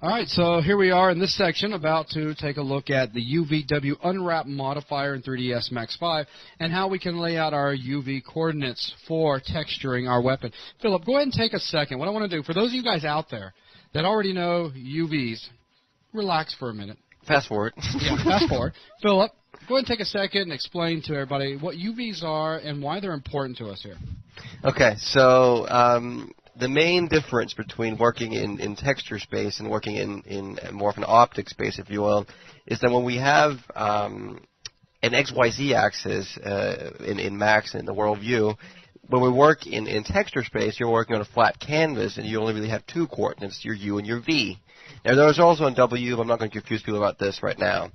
All right, so here we are in this section about to take a look at the UVW Unwrap modifier in 3ds Max 5 and how we can lay out our UV coordinates for texturing our weapon. Philip, go ahead and take a second. What I want to do, for those of you guys out there that already know UVs, relax for a minute. Fast forward. Yeah, fast forward. Philip, go ahead and take a second and explain to everybody what UVs are and why they're important to us here. Okay, so the main difference between working in texture space and working in more of an optic space, if you will, is that when we have an XYZ axis in Max and in the world view, when we work in texture space, you're working on a flat canvas, and you only really have two coordinates, your U and your V. Now, there's also in W, but I'm not going to confuse people about this right now.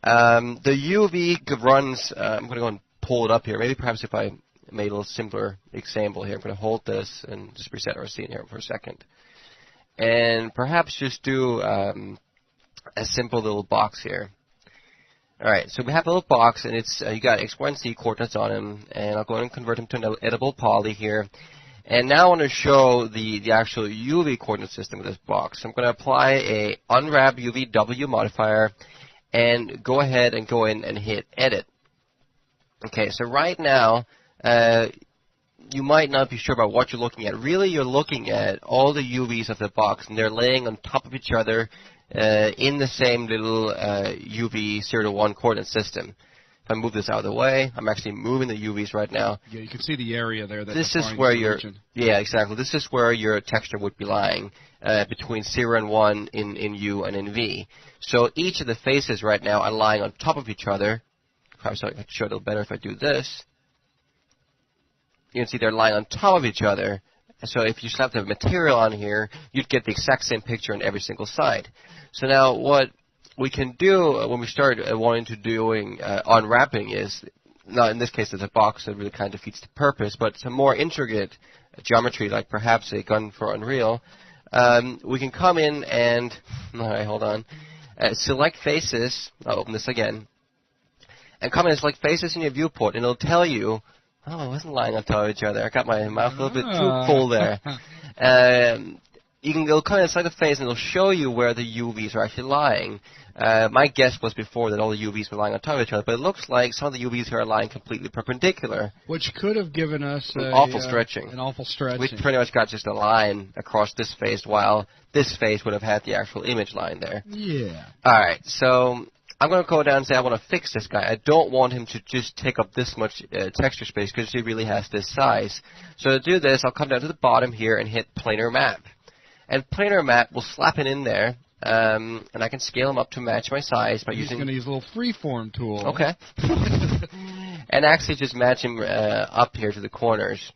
The UV runs, I'm going to go and pull it up here. Maybe perhaps if I made a little simpler example here, I'm going to hold this and just reset our scene here for a second. And perhaps just do a simple little box here. All right, so we have a little box, and it's you got X, Y, and Z coordinates on him, and I'll go ahead and convert him to an editable poly here. And now I want to show the actual UV coordinate system of this box. So I'm going to apply a unwrap UVW modifier and go ahead and go in and hit edit. Okay, so right now, you might not be sure about what you're looking at. Really, you're looking at all the UVs of the box, and they're laying on top of each other in the same little UV 0 to 1 coordinate system. If I move this out of the way, I'm actually moving the UVs right now. Yeah, you can see the area there. This is where yeah, exactly. This is where your texture would be lying between 0 and 1 in U and in V. So each of the faces right now are lying on top of each other. Perhaps I could show it a little better if I do this. You can see they're lying on top of each other. So if you slap the material on here, you'd get the exact same picture on every single side. So now what we can do when we start wanting to doing unwrapping is, not in this case it's a box that really kind of defeats the purpose, but some more intricate geometry like perhaps a gun for Unreal, we can come in and, alright, hold on, select faces, I'll open this again, and come in and select faces in your viewport, and it'll tell you, oh, I wasn't lying on top of each other. I got my mouth a little bit too full there. It'll come inside the face, and it'll show you where the UVs are actually lying. My guess was before that all the UVs were lying on top of each other, but it looks like some of the UVs here are lying completely perpendicular. Which could have given us an awful stretching. An awful stretching. We pretty much got just a line across this face, while this face would have had the actual image line there. Yeah. All right, so I'm going to go down and say I want to fix this guy. I don't want him to just take up this much texture space because he really has this size. So to do this, I'll come down to the bottom here and hit Planar Map. And Planar Map will slap it in there, and I can scale him up to match my size by using... He's going to use a little freeform tool. Okay. And actually just match him up here to the corners.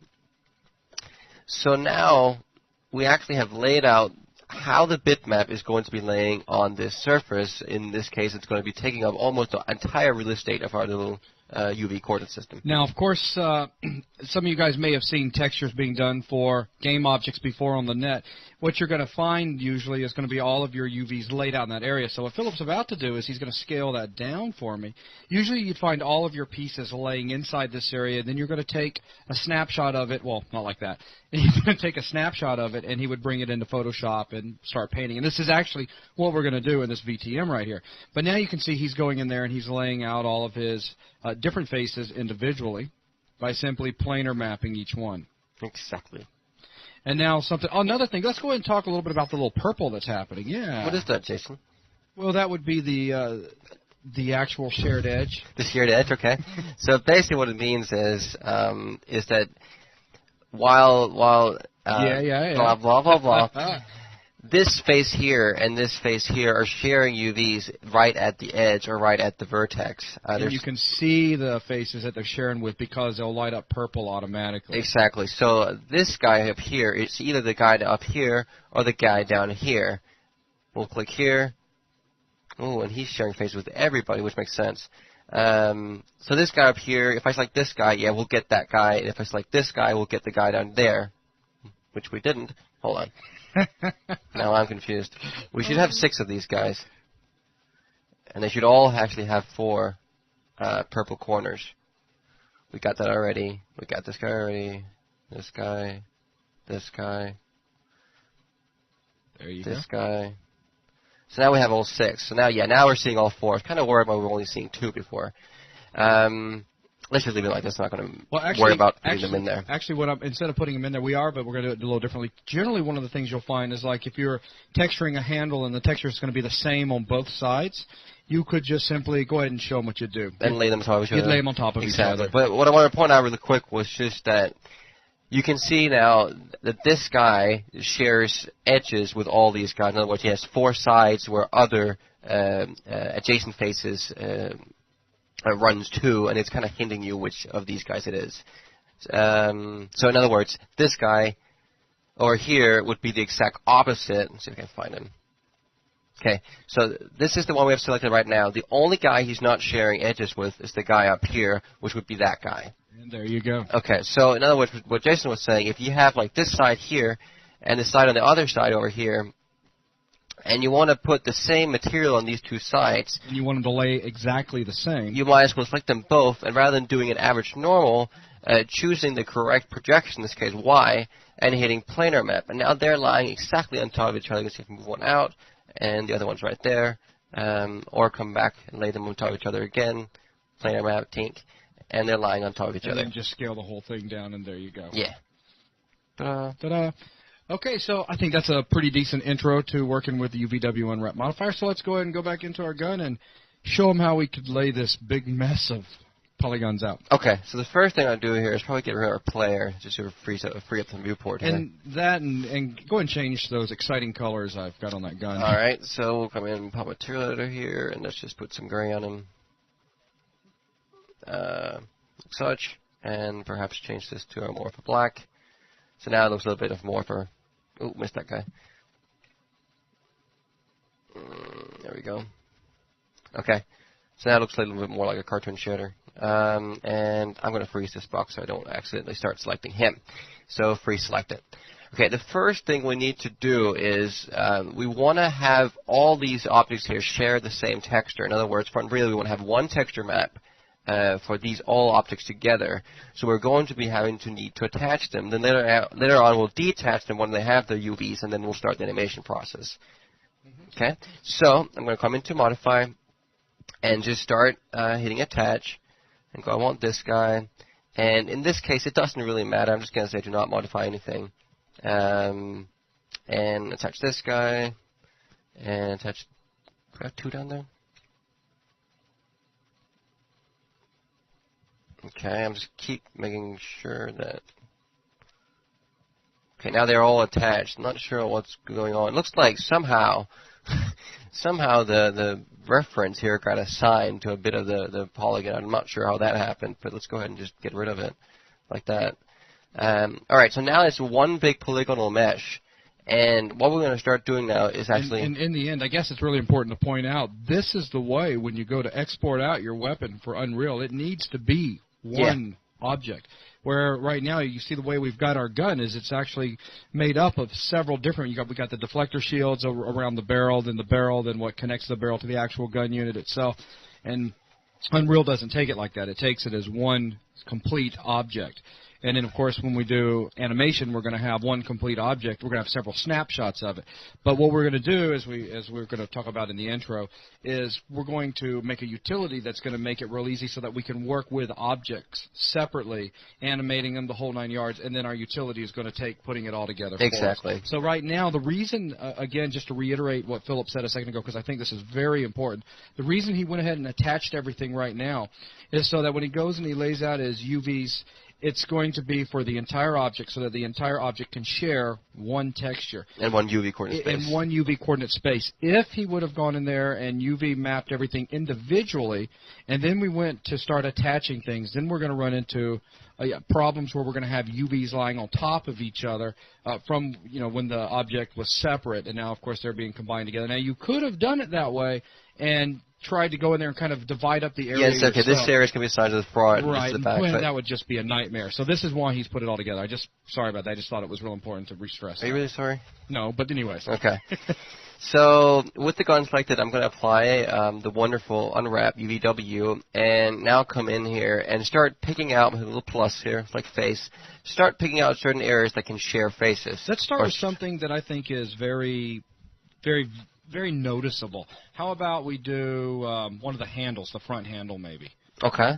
So now we actually have laid out how the bitmap is going to be laying on this surface. In this case, it's going to be taking up almost the entire real estate of our little UV coordinate system. Now, of course, some of you guys may have seen textures being done for game objects before on the net. What you're going to find usually is going to be all of your UVs laid out in that area. So what Philip's about to do is he's going to scale that down for me. Usually you'd find all of your pieces laying inside this area. Then you're going to take a snapshot of it. Well, not like that. He's going to take a snapshot of it, and he would bring it into Photoshop and start painting. And this is actually what we're going to do in this VTM right here. But now you can see he's going in there, and he's laying out all of his different faces individually by simply planar mapping each one. Exactly. And now another thing, let's go ahead and talk a little bit about the little purple that's happening. Yeah. What is that, Jason? Well, that would be the actual shared edge. The shared edge, okay. So basically what it means is that while blah, blah, blah, blah, this face here and this face here are sharing UVs right at the edge or right at the vertex. And you can see the faces that they're sharing with because they'll light up purple automatically. Exactly. So this guy up here is either the guy up here or the guy down here. We'll click here. Oh, and he's sharing faces with everybody, which makes sense. So this guy up here, if I select this guy, yeah, we'll get that guy. And if I select this guy, we'll get the guy down there, which we didn't. Hold on. Now I'm confused. We should have 6 of these guys. And they should all actually have 4 purple corners. We got that already. We got this guy already. This guy. This guy. There you go. This guy. So now we have all 6. So now, now we're seeing all 4. I was kind of worried about we were only seeing 2 before. Let's just leave it like this. I'm not going to worry about putting them in there. Actually, instead of putting them in there, we are, but we're going to do it a little differently. Generally, one of the things you'll find is like if you're texturing a handle and the texture is going to be the same on both sides, you could just simply go ahead and show them what you do. And lay them on top of each other. You'd lay them on top of each other. But what I want to point out really quick was just that you can see now that this guy shares edges with all these guys. In other words, he has 4 sides where other adjacent faces runs to, and it's kind of hinting you which of these guys it is. So in other words, this guy over here would be the exact opposite. Let's see if I can find him. Okay, so this is the one we have selected right now. The only guy he's not sharing edges with is the guy up here, which would be that guy. And there you go. Okay, so in other words, what Jason was saying, if you have like this side here and the side on the other side over here, and you want to put the same material on these 2 sides, and you want them to lay exactly the same, you might as well select them both, and rather than doing an average normal, choosing the correct projection, in this case Y, and hitting planar map. And now they're lying exactly on top of each other. You can see if you move one out, and the other one's right there. Or come back and lay them on top of each other again, planar map, tink, and they're lying on top of each other. And then just scale the whole thing down, and there you go. Yeah. Ta-da. Okay, so I think that's a pretty decent intro to working with the UVW unwrap modifier. So let's go ahead and go back into our gun and show them how we could lay this big mess of polygons out. Okay, so the first thing I'll do here is probably get rid of our player, just to free up the viewport here. And that, and go and change those exciting colors I've got on that gun. All right, so we'll come in and pop a material editor here, and let's just put some gray on him. Like such, and perhaps change this to a Morpha black. So now it looks a little bit of Morpha. Oh, missed that guy. There we go. Okay, so now it looks a little bit more like a cartoon shader. And I'm going to freeze this box so I don't accidentally start selecting him. So freeze select it. Okay, the first thing we need to do is we want to have all these objects here share the same texture. In other words, for Unreal, we want to have one texture map for these all objects together. So we're going to be need to attach them. Then later on, we'll detach them when they have their UVs, and then we'll start the animation process. Okay, so I'm going to come into Modify and just start hitting Attach. And go, I want this guy. And in this case, it doesn't really matter. I'm just going to say do not modify anything. And attach this guy. And attach, do I have 2 down there? Okay, I'm just keep making sure that. Okay, now they're all attached. I'm not sure what's going on. It looks like somehow the reference here got assigned to a bit of the polygon. I'm not sure how that happened, but let's go ahead and just get rid of it like that. All right, so now it's one big polygonal mesh. And what we're going to start doing now is actually... In the end, I guess it's really important to point out, this is the way when you go to export out your weapon for Unreal, it needs to be one object. Where right now you see the way we've got our gun is it's actually made up of several different. We got the deflector shields around the barrel, then what connects the barrel to the actual gun unit itself, and Unreal doesn't take it like that. It takes it as one complete object. And then, of course, when we do animation, we're going to have one complete object. We're going to have several snapshots of it. But what we're going to do, as we're going to talk about in the intro, is we're going to make a utility that's going to make it real easy so that we can work with objects separately, animating them the whole 9 yards, and then our utility is going to take putting it all together for Exactly. us. So right now, the reason, again, just to reiterate what Philip said a second ago, because I think this is very important, the reason he went ahead and attached everything right now is so that when he goes and he lays out his UVs, it's going to be for the entire object so that the entire object can share one texture. And one UV coordinate space. And one UV coordinate space. If he would have gone in there and UV mapped everything individually, and then we went to start attaching things, then we're going to run into problems where we're going to have UVs lying on top of each other from when the object was separate, and now, of course, they're being combined together. Now, you could have done it that way and tried to go in there and kind of divide up the area. Yes, okay, this area is going to be assigned to the front and right, this to the back. Well, that would just be a nightmare. So this is why he's put it all together. Sorry about that. I just thought it was real important to re-stress. Are you really sorry? No, but anyways. Okay. So with the gun selected, I'm going to apply the wonderful Unwrap UVW, and now come in here and start picking out with a little plus here, it's like face. Start picking out certain areas that can share faces. Let's start with something that I think is very, very very noticeable. How about we do one of the handles, the front handle maybe? Okay.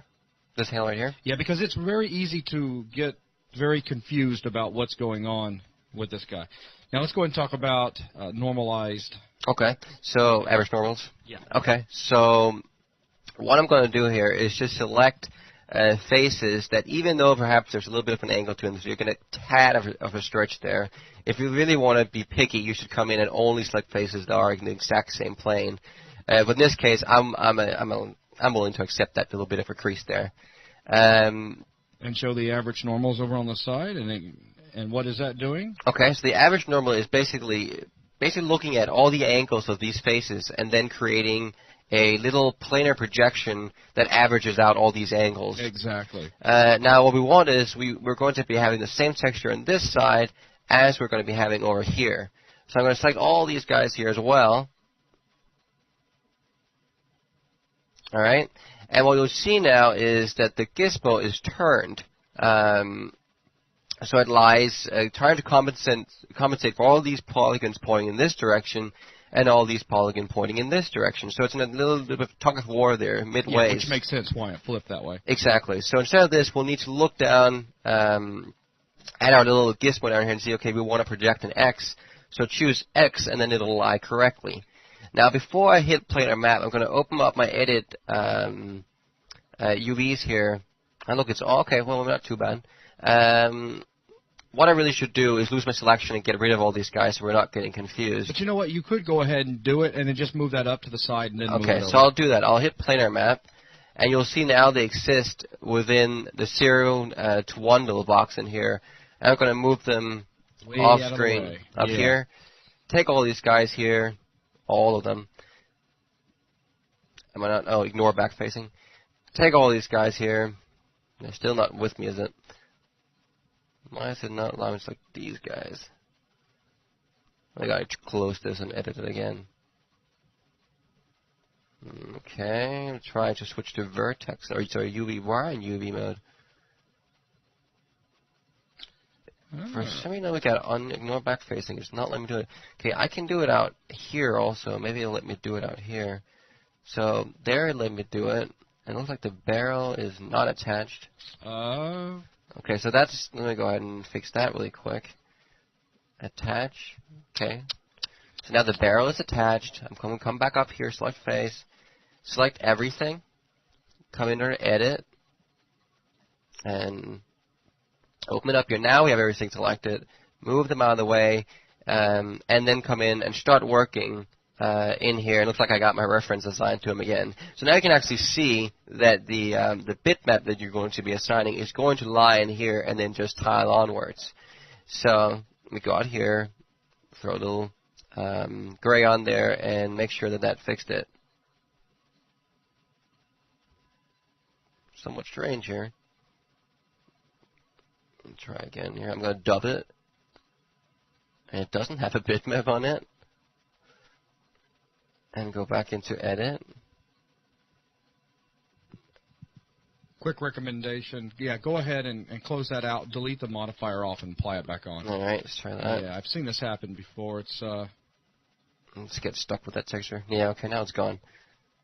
This handle right here? Yeah, because it's very easy to get very confused about what's going on with this guy. Now let's go ahead and talk about normalized. Okay. So average normals? Yeah. Okay. So what I'm going to do here is just select faces that, even though perhaps there's a little bit of an angle to them, so you're going to tad of a stretch there. If you really want to be picky, you should come in and only select faces that are in the exact same plane. But in this case, I'm willing to accept that little bit of a crease there. And show the average normals over on the side, and what is that doing? Okay, so the average normal is basically looking at all the angles of these faces and then creating a little planar projection that averages out all these angles. Exactly. Now what we want is we're going to be having the same texture on this side as we're going to be having over here. So I'm going to select all these guys here as well. All right, and what you'll see now is that the gizmo is turned. So it lies trying to compensate for all these polygons pointing in this direction and all these polygons pointing in this direction. So it's in a little bit of tug of war there, midways. Yeah, which makes sense why it flipped that way. Exactly. So instead of this, we'll need to look down at our little gizmo down here and see, okay, we want to project an X. So choose X, and then it'll lie correctly. Now, before I hit planar map, I'm going to open up my edit UVs here. And look, it's all okay. Well, not too bad. What I really should do is lose my selection and get rid of all these guys so we're not getting confused. But you know what? You could go ahead and do it and then just move that up to the side and then move it over. Okay, so I'll do that. I'll hit planar map, and you'll see now they exist within the 0 to 1 little box in here. And I'm going to move them Way off out of the screen way. up Yeah. here. Take all these guys here, all of them. Am I not? Oh, ignore back facing. Take all these guys here. They're still not with me, is it? Why is it not allowing me to select these guys? I gotta close this and edit it again. Okay, I'm trying to switch to vertex, or sorry, UV. Why in UV mode? For some reason, we got ignore back facing. It's not letting me do it. Okay, I can do it out here also. Maybe it'll let me do it out here. So there, it let me do it. And it looks like the barrel is not attached. Okay, so that's, let me go ahead and fix that really quick. Attach. Okay. So now the barrel is attached. I'm going to come back up here, select face, select everything, come in under edit, and open it up here. Now we have everything selected. Move them out of the way, and then come in and start working in here. It looks like I got my reference assigned to them again. So now you can actually see that the bitmap that you're going to be assigning is going to lie in here and then just tile onwards. So we go out here, throw a little gray on there, and make sure that that fixed it. Somewhat strange here. Let's try again here. I'm going to dub it. And it doesn't have a bitmap on it. And go back into edit. Quick recommendation. Yeah, go ahead and close that out. Delete the modifier off and apply it back on. All right, let's try that. Yeah, I've seen this happen before. It's Let's get stuck with that texture. Yeah, okay, now it's gone.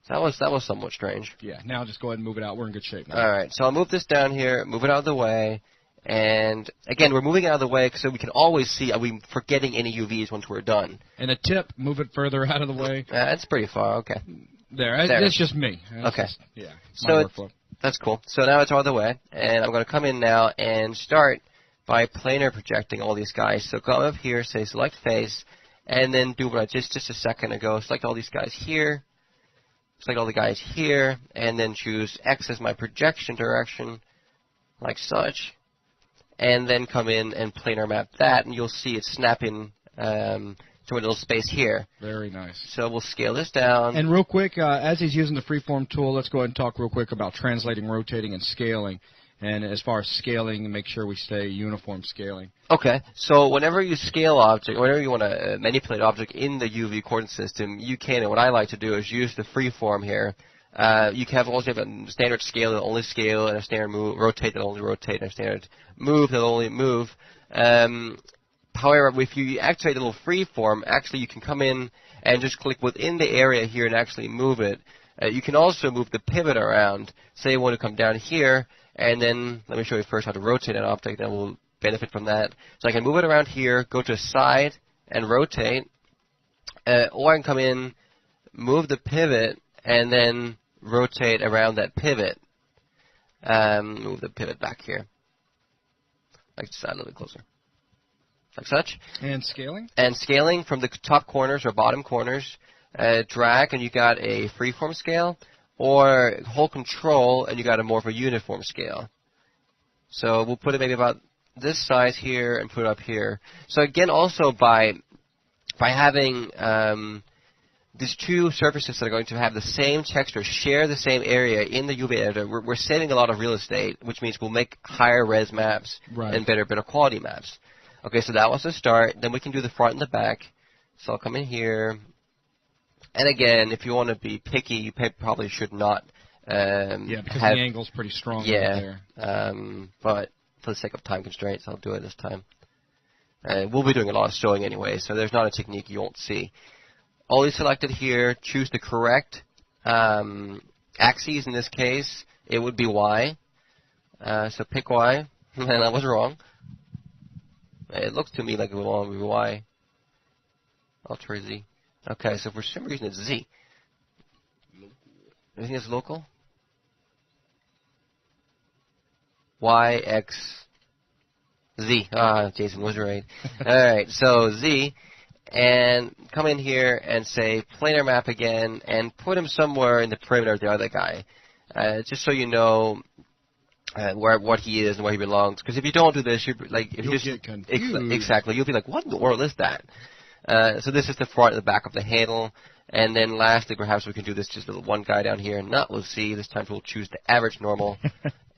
So that was somewhat strange. Yeah, now just go ahead and move it out. We're in good shape now. All right, so I'll move this down here, move it out of the way. And again, we're moving it out of the way so we can always see, are we forgetting any UVs once we're done? And a tip, move it further out of the way. That's pretty far, okay. There, There. it's just me. That's Okay. just, yeah, So my workflow. that's cool. So now it's all the way, and I'm going to come in now and start by planar projecting all these guys. So come up here, say select face, and then do what I just a second ago. Select all these guys here, select all the guys here, and then choose X as my projection direction, like such. And then come in and planar map that, and you'll see it snap in to a little space here. Very nice. So we'll scale this down. And real quick, as he's using the freeform tool, let's go ahead and talk real quick about translating, rotating, and scaling. And as far as scaling, make sure we stay uniform scaling. Okay, so whenever you scale object, whenever you want to manipulate object in the UV coordinate system, you can, and what I like to do is use the freeform here. You can also have a standard scale that only scale, and a standard move, rotate that only rotate, and a standard move that only move. However, if you activate the little freeform, actually you can come in and just click within the area here and actually move it. You can also move the pivot around. Say you want to come down here, and then let me show you first how to rotate an object, then we'll benefit from that. So I can move it around here, go to side, and rotate, or I can come in, move the pivot, and then rotate around that pivot. Move the pivot back here. Like side a little bit closer. Like such. And scaling? And scaling from the top corners or bottom corners. Drag and you got a freeform scale, or hold control and you got a more of a uniform scale. So we'll put it maybe about this size here and put it up here. So again, also by having these two surfaces that are going to have the same texture, share the same area in the UV editor, we're saving a lot of real estate, which means we'll make higher res maps and better quality maps. Okay, so that was the start. Then we can do the front and the back. So I'll come in here. And again, if you want to be picky, you probably should not. Because the angle's pretty strong right there. But for the sake of time constraints, I'll do it this time. We'll be doing a lot of sewing anyway, so there's not a technique you won't see. Always selected here. Choose the correct axes. In this case, it would be Y. So pick Y. And I was wrong. It looks to me like it would want to be Y. Ultra Z. Okay, so for some reason it's Z. You think it's local? Y, X, Z. Jason was right. Alright, so Z. And come in here and say planar map again and put him somewhere in the perimeter of the other guy. Just so you know what he is and where he belongs. Because if you don't do this, you'll get confused. Exactly. You'll be like, what in the world is that? So this is the front and the back of the handle. And then lastly, perhaps we can do this just with one guy down here. Not we'll see. This time we'll choose the average normal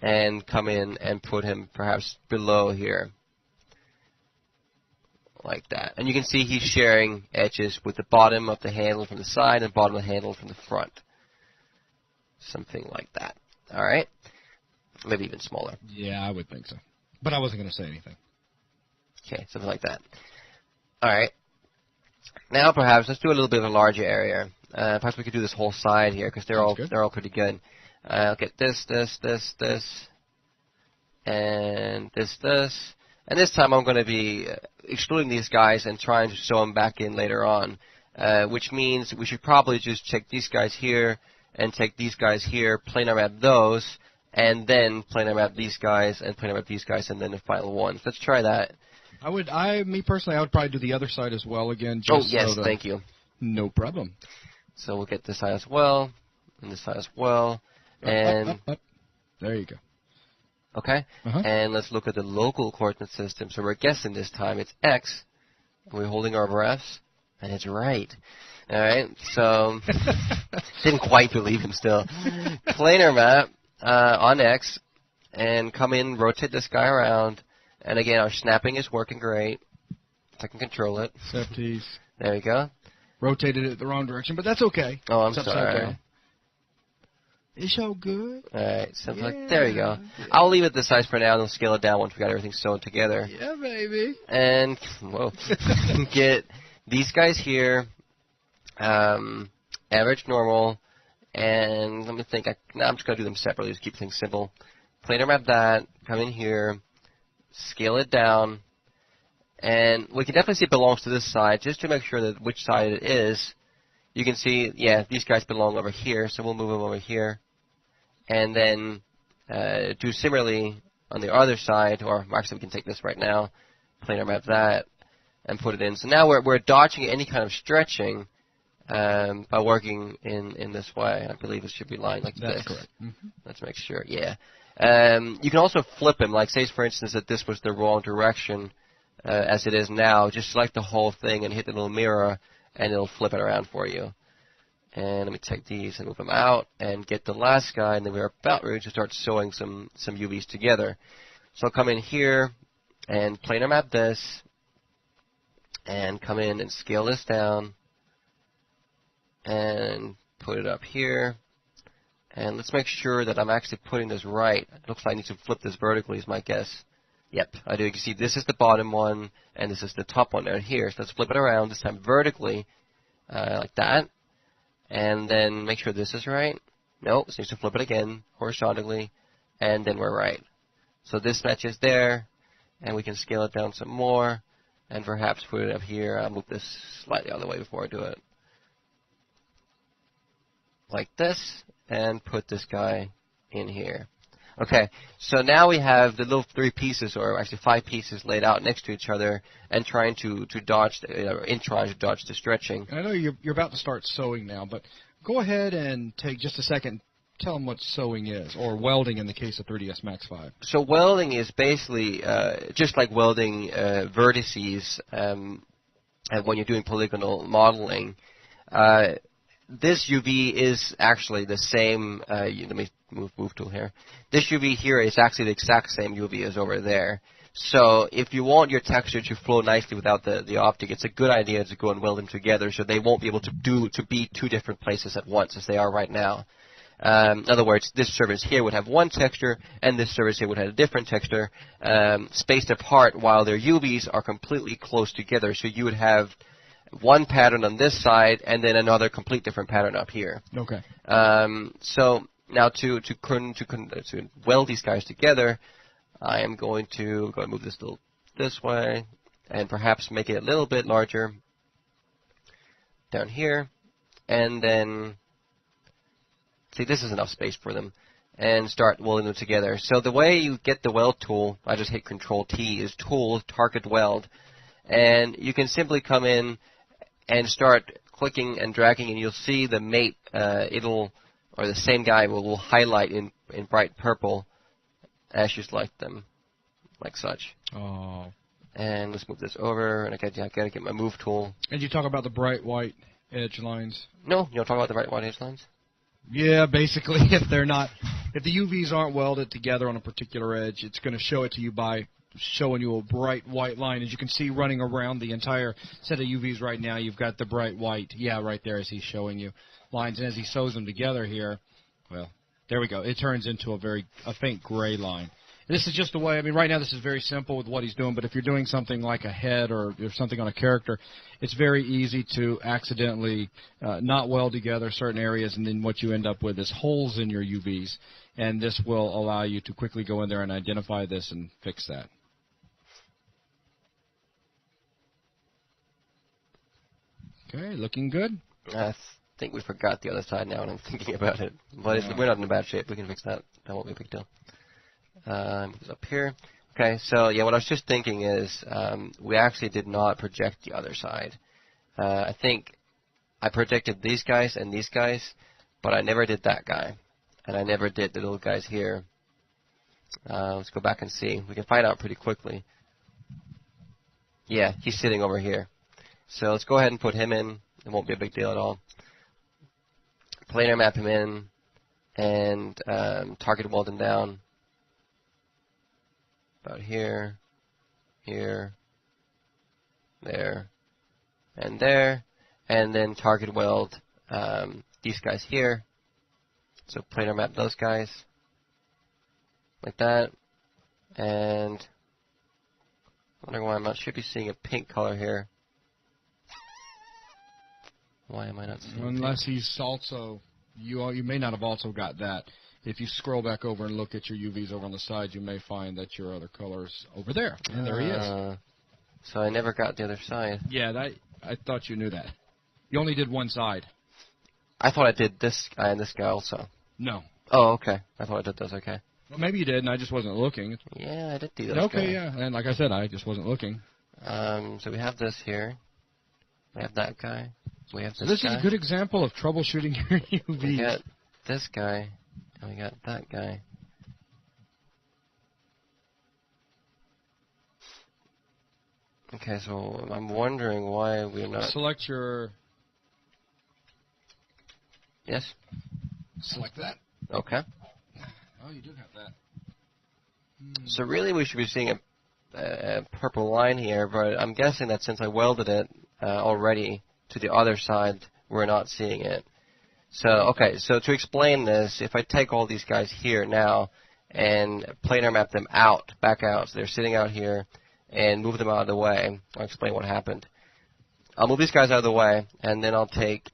and come in and put him perhaps below here. Like that. And you can see he's sharing edges with the bottom of the handle from the side and bottom of the handle from the front. Something like that. All right? Maybe even smaller. Yeah, I would think so. But I wasn't going to say anything. Okay, something like that. All right. Now perhaps let's do a little bit of a larger area. Perhaps we could do this whole side here because they're all pretty good. I'll get this, and this. And this time I'm going to be excluding these guys and trying to sew them back in later on, which means we should probably just check these guys here and take these guys here, planar map those, and then planar map these guys and planar map these guys, and then the final one. So let's try that. Me personally, I would probably do the other side as well again. Thank you. No problem. So we'll get this side as well, and this side as well, and up. There you go. Okay, and let's look at the local coordinate system. So we're guessing this time it's X, and we're holding our breaths, and it's right. All right, so didn't quite believe him still. Planar map on X, and come in, rotate this guy around. And again, our snapping is working great. If I can control it. Safeties. There we go. Rotated it the wrong direction, but that's okay. Oh, I'm sorry. It's all good. All right, there you go. I'll leave it this size for now, and we'll scale it down once we got everything sewn together. Yeah, baby. And get these guys here, average, normal, and let me think. I'm just gonna do them separately. Just keep things simple. Planar map that. Come in here. Scale it down, and we can definitely see it belongs to this side. Just to make sure that which side it is, you can see, these guys belong over here, so we'll move them over here. And then do similarly on the other side, or actually we can take this right now, planar map that, and put it in. So now we're dodging any kind of stretching by working in this way. I believe it should be lying like this. That's correct. Let's make sure, you can also flip them, like say for instance that this was the wrong direction as it is now. Just select the whole thing and hit the little mirror and it'll flip it around for you. And let me take these and move them out and get the last guy, and then we're about ready to start sewing some UVs together. So I'll come in here and planar map this and come in and scale this down and put it up here. And let's make sure that I'm actually putting this right. It looks like I need to flip this vertically is my guess. Yep, I do. You can see this is the bottom one, and this is the top one down here. So let's flip it around, this time vertically, like that. And then make sure this is right. Nope, so you need to flip it again, horizontally, and then we're right. So this matches there, and we can scale it down some more, and perhaps put it up here. I'll move this slightly out of the way before I do it. Like this, and put this guy in here. Okay, so now we have the little 3 pieces, or actually 5 pieces laid out next to each other, and trying to dodge, trying to dodge the stretching. I know you're about to start sewing now, but go ahead and take just a second. Tell them what sewing is, or welding in the case of 3ds Max 5. So welding is basically just like welding vertices, and when you're doing polygonal modeling. This UV is actually the same. Let me move tool here. This UV here is actually the exact same UV as over there. So if you want your texture to flow nicely without the optic, it's a good idea to go and weld them together so they won't be able to be 2 different places at once as they are right now. In other words, this surface here would have one texture, and this surface here would have a different texture, spaced apart, while their UVs are completely close together. So you would have one pattern on this side, and then another complete different pattern up here. Okay. So now to weld these guys together, I am going to go and move this this way, and perhaps make it a little bit larger down here, and then see, this is enough space for them, and start welding them together. So the way you get the weld tool, I just hit Control T, is Tool, Target Weld, and you can simply come in and start clicking and dragging, and you'll see the mate, or the same guy will highlight in bright purple as you select them, like such. Oh. And let's move this over, and I gotta get my move tool. And you talk about the bright white edge lines. No, you don't talk about the bright white edge lines? Yeah, basically, if the UVs aren't welded together on a particular edge, it's going to show it to you by showing you a bright white line. As you can see, running around the entire set of UVs right now, you've got the bright white, right there as he's showing you lines. And as he sews them together here, well, there we go. It turns into a faint gray line. This is just the way, right now this is very simple with what he's doing, but if you're doing something like a head or something on a character, it's very easy to accidentally not weld together certain areas, and then what you end up with is holes in your UVs, and this will allow you to quickly go in there and identify this and fix that. Okay, looking good. I think we forgot the other side now, and I'm thinking about it. But we're not in bad shape. We can fix that. That won't be a big deal. Move up here. Okay, so what I was just thinking is we actually did not project the other side. I think I projected these guys and these guys, but I never did that guy. And I never did the little guys here. Let's go back and see. We can find out pretty quickly. Yeah, he's sitting over here. So let's go ahead and put him in. It won't be a big deal at all. Planar map him in, and target weld him down. About here, here, there, and there, and then target weld these guys here. So planar map those guys like that, and I'm wondering why I should be seeing a pink color here. Why am I not seeing? Unless he's also, you may not have also got that. If you scroll back over and look at your UVs over on the side, you may find that your other color's over there. And there he is. So I never got the other side. Yeah, I thought you knew that. You only did one side. I thought I did this guy and this guy also. No. Oh, okay. I thought I did those, okay. Well, maybe you did, and I just wasn't looking. Yeah, I did do those. Okay, yeah. And like I said, I just wasn't looking. So we have this here. We have that guy. We have this guy. This is a good example of troubleshooting your UVs. We got this guy. And we got that guy. Okay, so I'm wondering why we're not... Select your... Yes? Select that. Okay. Oh, you do have that. So really we should be seeing a purple line here, but I'm guessing that since I welded it already to the other side, we're not seeing it. So, okay, so to explain this, if I take all these guys here now and planar map them back out, so they're sitting out here, and move them out of the way, I'll explain what happened. I'll move these guys out of the way, and then I'll take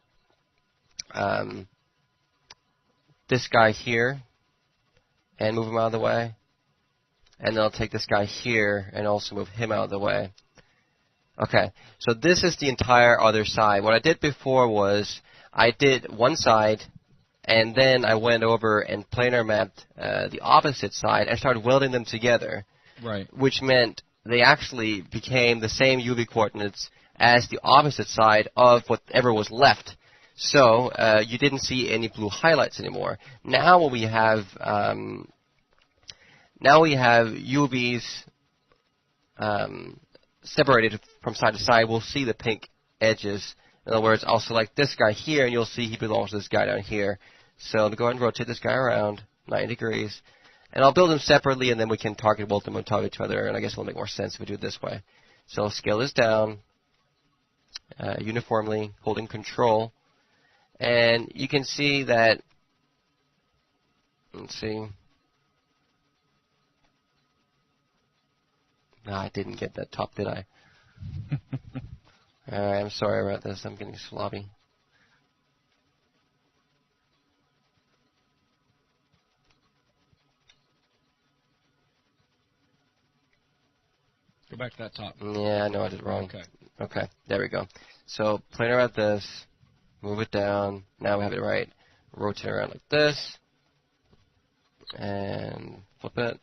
this guy here and move him out of the way. And then I'll take this guy here and also move him out of the way. Okay, so this is the entire other side. What I did before was I did one side, and then I went over and planar mapped the opposite side and started welding them together. Right. Which meant they actually became the same UV coordinates as the opposite side of whatever was left. So you didn't see any blue highlights anymore. Now we have UVs separated from side to side. We'll see the pink edges. In other words, I'll select this guy here, and you'll see he belongs to this guy down here. So I'll go ahead and rotate this guy around 90 degrees. And I'll build them separately, and then we can target both them on top of each other, and I guess it'll make more sense if we do it this way. So I'll scale this down uniformly, holding Control. And you can see that, let's see. No, I didn't get that top, did I? Alright, I'm sorry about this. I'm getting sloppy. Go back to that top. Yeah, I know I did it wrong. Okay. Okay, there we go. So planar out this, move it down. Now we have it right. Rotate it around like this, and flip it.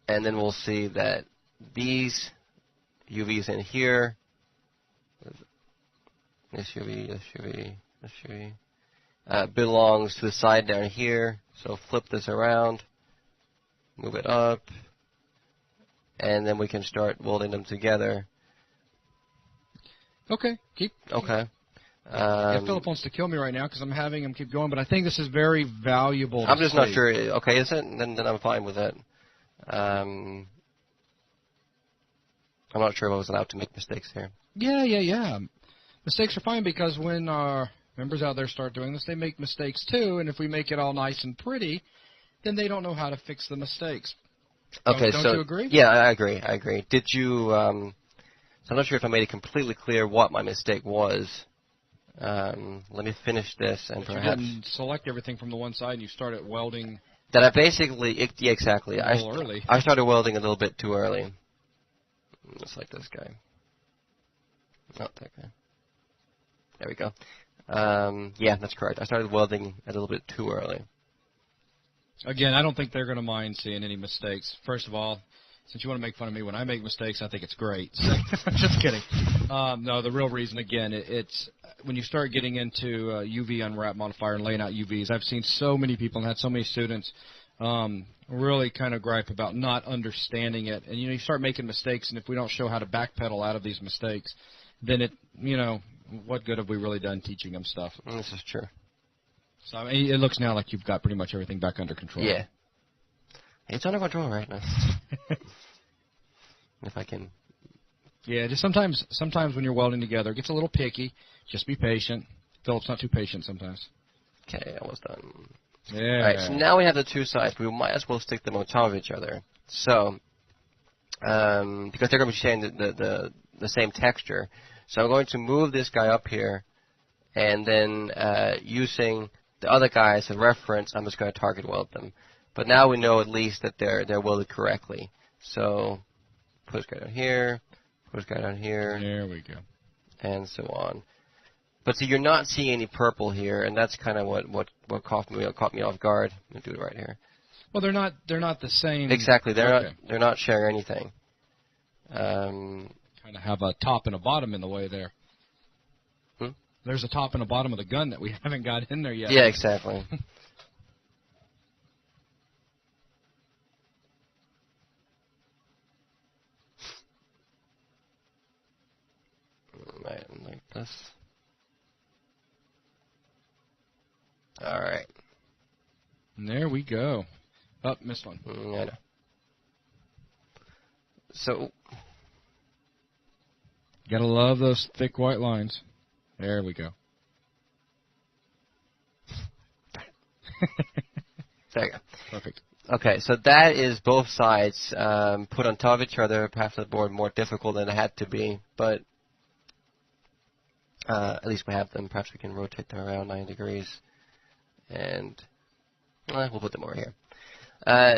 And then we'll see that these UVs in here, this UV, this UV, this UV, belongs to the side down here. So flip this around, move it up, and then we can start welding them together. Okay, keep. Okay. Yeah, Philip wants to kill me right now because I'm having him keep going, but I think this is very valuable. I'm just not sure. Okay, is it? Then I'm fine with it. I'm not sure if I was allowed to make mistakes here. Yeah. Mistakes are fine because when our members out there start doing this, they make mistakes too, and if we make it all nice and pretty, then they don't know how to fix the mistakes. Okay, don't you agree? Yeah, I agree. Did you? So I'm not sure if I made it completely clear what my mistake was. Let me finish this and perhaps. You didn't select everything from the one side and you started welding. That I basically, yeah, exactly. A little early. I started welding a little bit too early. Just like this guy. Not that guy. There we go. Yeah, that's correct. I started welding a little bit too early. Again, I don't think they're going to mind seeing any mistakes. First of all, since you want to make fun of me when I make mistakes, I think it's great. So, just kidding. No, the real reason, again, it's when you start getting into UV unwrap modifier and laying out UVs, I've seen so many people and had so many students really kind of gripe about not understanding it. And, you start making mistakes, and if we don't show how to backpedal out of these mistakes, then what good have we really done teaching them stuff? This is true. So I mean, it looks now like you've got pretty much everything back under control. Yeah. It's under control right now. If I can. Yeah, just sometimes when you're welding together, it gets a little picky. Just be patient. Philip's not too patient sometimes. Okay, almost done. Yeah. All right, so now we have the two sides. We might as well stick them on top of each other. So, because they're going to be sharing the same texture. So I'm going to move this guy up here, and then using the other guy as a reference, I'm just going to target weld them. But now we know at least that they're welded correctly. So put this guy down here, put this guy down here. There we go. And so on. But see, you're not seeing any purple here, and that's kind of what caught me off guard. Let me do it right here. Well, they're not the same. Exactly, they're not sharing anything. Kind of have a top and a bottom in the way there. There's a top and a bottom of the gun that we haven't got in there yet. Yeah, exactly. Right, like this. All right. And there we go. Oh, missed one. I know. So. Gotta love those thick white lines. There we go. There you go. Perfect. Okay, so that is both sides put on top of each other, perhaps the board more difficult than it had to be, but at least we have them. Perhaps we can rotate them around 90 degrees, and we'll put them over here.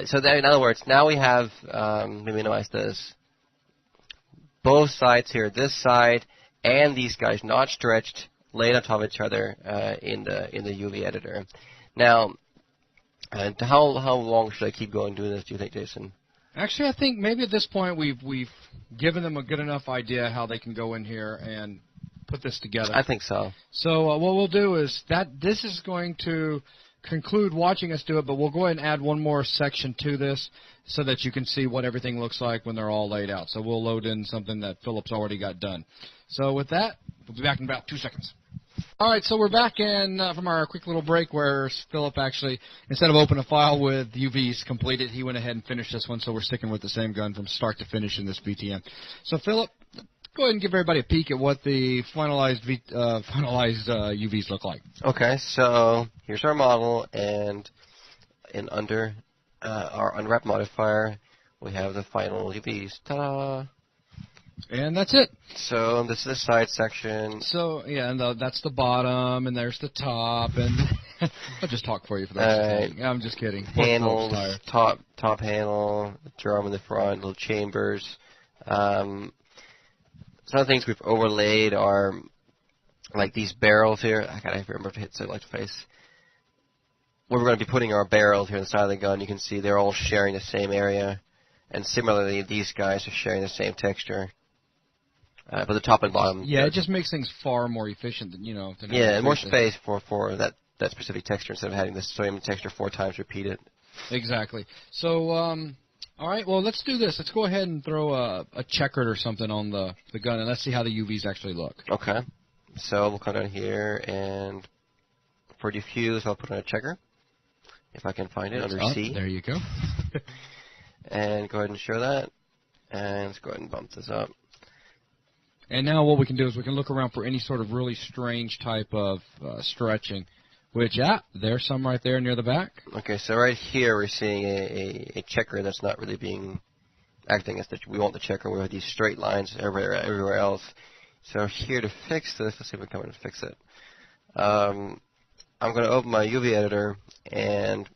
So that, in other words, now we have, let me minimize this, both sides here, this side and these guys not stretched, laid on top of each other in the UV editor. Now, and how long should I keep going doing this, do you think, Jason? Actually, I think maybe at this point we've given them a good enough idea how they can go in here and put this together. I think so. So what we'll do is that this is going to conclude watching us do it, but we'll go ahead and add one more section to this so that you can see what everything looks like when they're all laid out. So we'll load in something that Philip's already got done. So with that, we'll be back in about 2 seconds. All right, so we're back in from our quick little break where Philip actually, instead of open a file with UVs completed, he went ahead and finished this one, so we're sticking with the same gun from start to finish in this BTM. So, Philip, go ahead and give everybody a peek at what the finalized UVs look like. Okay, so here's our model, and under our unwrap modifier, we have the final UVs. Ta-da! And that's it. So this is the side section. So, yeah, and that's the bottom, and there's the top, and I'll just talk for you for the rest of the thing. I'm just kidding. Handles, top handle, drum in the front, little chambers. Some of the things we've overlaid are like these barrels here. I gotta remember to hit select face. Where we're going to be putting our barrels here on the side of the gun, you can see they're all sharing the same area. And similarly, these guys are sharing the same texture. But the top and bottom. Yeah, it just makes things far more efficient than, and more space for that specific texture instead of having the same texture 4 times repeated. Exactly. So, all right, well, let's do this. Let's go ahead and throw a checkered or something on the gun, and let's see how the UVs actually look. Okay. So we'll come down here, and for diffuse, I'll put on a checker, if I can find it, under C. There you go. And go ahead and show that. And let's go ahead and bump this up. And now what we can do is we can look around for any sort of really strange type of stretching, which, there's some right there near the back. Okay, so right here we're seeing a checker that's not really acting as we want the checker. We have these straight lines everywhere else. So here to fix this, let's see if we can come in and fix it. I'm going to open my UV editor and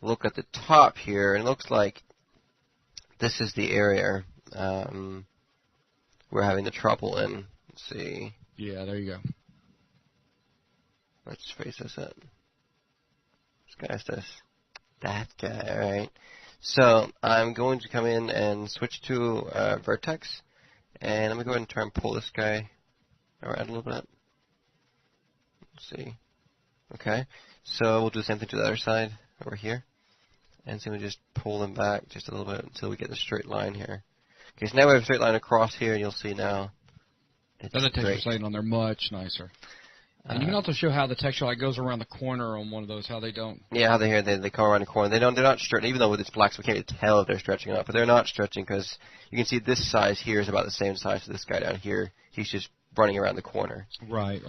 look at the top here, and it looks like this is the area we're having the trouble in. Let's see. Yeah, there you go. Let's face this up. This guy's this. That guy, alright. So I'm going to come in and switch to vertex, and I'm going to go ahead and try and pull this guy around a little bit. Let's see. Okay. So we'll do the same thing to the other side over here. And so we just pull them back just a little bit until we get the straight line here. Okay, so now we have a straight line across here, and you'll see now. Then the texture's laying on there much nicer. And you can also show how the texture goes around the corner on one of those, how they don't. Yeah, how they come around the corner. They're not stretching, even though with it's black, so we can't really tell if they're stretching or not. But they're not stretching because you can see this size here is about the same size as this guy down here. He's just running around the corner. Right.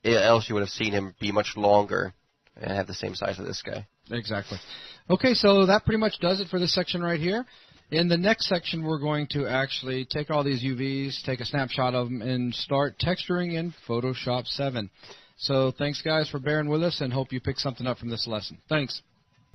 Else you would have seen him be much longer and have the same size as this guy. Exactly. Okay, so that pretty much does it for this section right here. In the next section, we're going to actually take all these UVs, take a snapshot of them, and start texturing in Photoshop 7. So thanks, guys, for bearing with us, and hope you pick something up from this lesson. Thanks.